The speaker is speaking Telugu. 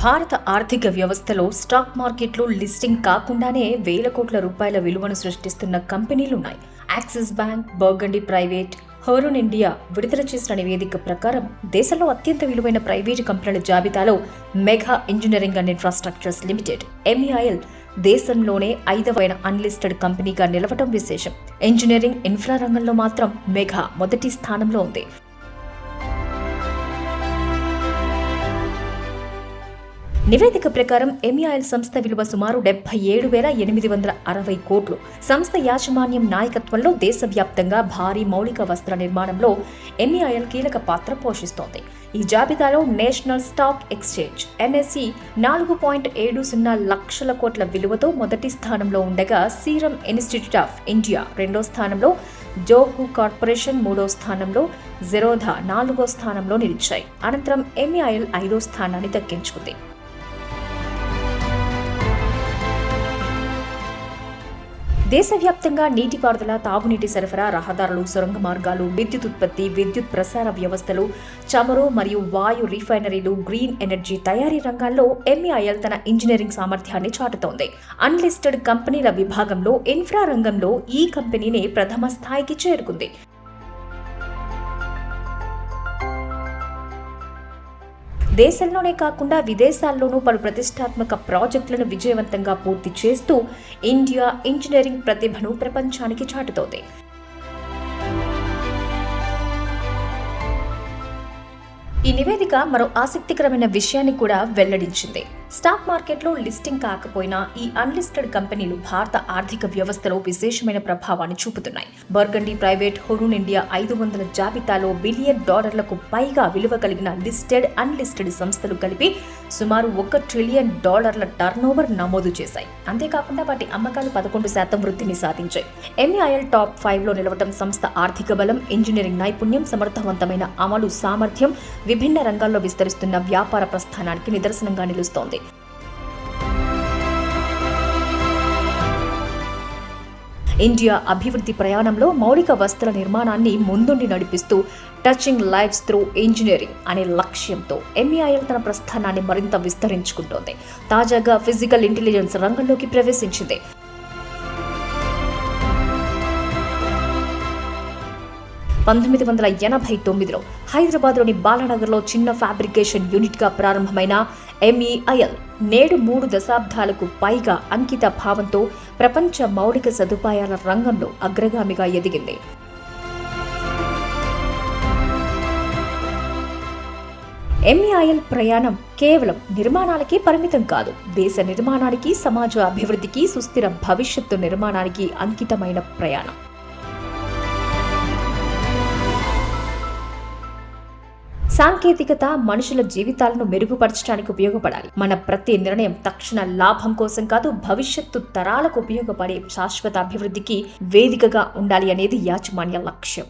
భారత ఆర్థిక వ్యవస్థలో స్టాక్ మార్కెట్లు లిస్టింగ్ కాకుండానే వేల కోట్ల రూపాయల విలువను సృష్టిస్తున్న కంపెనీలున్నాయి. Axis Bank, Burgundy Private, Hurun India విడుదల చేసిన నివేదిక ప్రకారం దేశంలో అత్యంత విలువైన ప్రైవేటు కంపెనీల జాబితాలో mega engineering and infrastructures limited MEIL దేశంలోనే 5వ అన్లిస్టెడ్ కంపెనీగా నిలవటం విశేషం. ఇంజనీరింగ్, ఇన్ఫ్రా రంగంలో మాత్రం మెగా మొదటి స్థానంలో ఉంది. నివేదిక ప్రకారం MEIL సంస్థ విలువ సుమారు 77,860 కోట్లు. సంస్థ యాజమాన్యం నాయకత్వంలో దేశవ్యాప్తంగా భారీ మౌలిక వస్త్ర నిర్మాణంలో MEIL కీలక పాత్ర పోషిస్తోంది. ఈ జాబితాలో నేషనల్ స్టాక్ ఎక్స్చేంజ్ NSE 4.70 లక్షల కోట్ల విలువతో మొదటి స్థానంలో ఉండగా, సీరం ఇన్స్టిట్యూట్ ఆఫ్ ఇండియా 2వ స్థానంలో, జోహూ కార్పొరేషన్ 3వ స్థానంలో, జెరోదా 4వ స్థానంలో నిలిచాయి. అనంతరం MEIL 5వ స్థానాన్ని దక్కించుకుంది. దేశవ్యాప్తంగా నీటిపారుదల, తాగునీటి సరఫరా, రహదారులు, సొరంగ మార్గాలు, విద్యుత్ ఉత్పత్తి, విద్యుత్ ప్రసార వ్యవస్థలు, చమురు మరియు వాయు రిఫైనరీలు, గ్రీన్ ఎనర్జీ తయారీ రంగాల్లో MEIL తన ఇంజనీరింగ్ సామర్థ్యాన్ని చాటుతోంది. అన్లిస్టెడ్ కంపెనీల విభాగంలో ఇన్ఫ్రా రంగంలో ఈ కంపెనీనే ప్రథమ స్థాయికి చేరుకుంది. దేశంలోనే కాకుండా విదేశాల్లోనూ పలు ప్రతిష్టాత్మక ప్రాజెక్టులను విజయవంతంగా పూర్తి చేస్తూ ఇండియా ఇంజనీరింగ్ ప్రతిభను ప్రపంచానికి చాటుతోంది. ఈ నివేదిక మరో ఆసక్తికరమైన విషయాన్ని కూడా వెల్లడించింది. స్టాక్ మార్కెట్లో లిస్టింగ్ కాకపోయినా ఈ అన్లిస్టెడ్ కంపెనీలు భారత ఆర్థిక వ్యవస్థలో విశేషమైన ప్రభావాన్ని చూపుతున్నాయి. బర్గండి ప్రైవేట్, హోరూన్ ఇండియా 500 జాబితాలో $1 బిలియన్ పైగా విలువ కలిగిన లిస్టెడ్, అన్లిస్టెడ్ సంస్థలు కలిపి సుమారు $1 ట్రిలియన్ టర్నోవర్ నమోదు చేశాయి. అంతేకాకుండా వాటి అమ్మకాలు 11% వృద్ధిని సాధించాయి. MEIL టాప్ 5లో నిలవటం సంస్థ ఆర్థిక బలం, ఇంజనీరింగ్ నైపుణ్యం, సమర్థవంతమైన అమలు సామర్థ్యం, విభిన్న రంగాల్లో విస్తరిస్తున్న వ్యాపార ప్రస్థానానికి నిదర్శనంగా నిలుస్తోంది. ఇండియా అభివృద్ధి ప్రయాణంలో మౌలిక వస్తుల నిర్మాణాన్ని ముందుండి నడిపిస్తూ టచింగ్ లైవ్స్ త్రూ ఇంజనీరింగ్ అనే లక్ష్యంతో MEIL తన ప్రస్థానాన్ని మరింత విస్తరించుకుంటోంది. తాజాగా ఫిజికల్ ఇంటెలిజెన్స్ రంగంలోకి ప్రవేశించింది. 1989లో హైదరాబాద్లోని బాలానగర్లో చిన్న ఫ్యాబ్రికేషన్ యూనిట్గా ప్రారంభమైన MEIL నేడు 3 దశాబ్దాలకు పైగా అంకిత భావంతో ప్రపంచ మౌలిక సదుపాయాల రంగంలో అగ్రగామిగా ఎదిగింది. MEIL ప్రయాణం కేవలం నిర్మాణాలకి పరిమితం కాదు. దేశ నిర్మాణానికి, సమాజ అభివృద్ధికి, సుస్థిర భవిష్యత్తు నిర్మాణానికి అంకితమైన ప్రయాణం. సాంకేతికత మనుషుల జీవితాలను మెరుగుపరచడానికి ఉపయోగపడాలి. మన ప్రతి నిర్ణయం తక్షణ లాభం కోసం కాదు, భవిష్యత్తు తరాలకు ఉపయోగపడే శాశ్వత అభివృద్ధికి వేదికగా ఉండాలి అనేది యాజమాన్య లక్ష్యం.